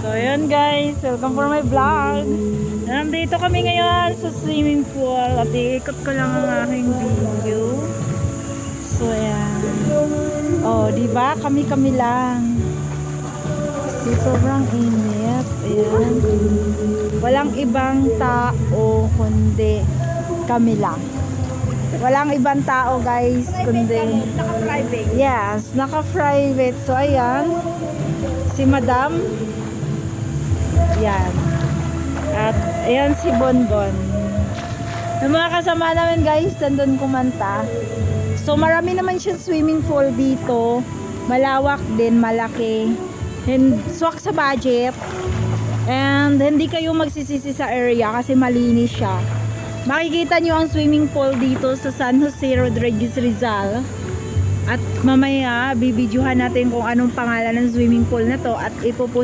So ayan guys, welcome for my vlog. Nandito kami ngayon sa swimming pool at iikot ko lang ang aking video. So ayan. Oh, di ba? Kami lang. So, sobrang init. Ayan. Walang ibang tao kundi kami lang. Walang ibang tao guys kundi Naka-private. yes, naka-private. So ayan. Si Madam. Yan. At ayan si Bonbon. Yung mga kasama namin guys, nandun kumanta. So marami naman siyang swimming pool dito. Malawak din, malaki. And swak sa budget. And hindi kayo magsisisi sa area kasi malinis siya. Makikita nyo ang swimming pool dito sa San Jose Rodriguez Rizal. At mamaya bibidyohan natin kung anong pangalan ng swimming pool na to at ipopost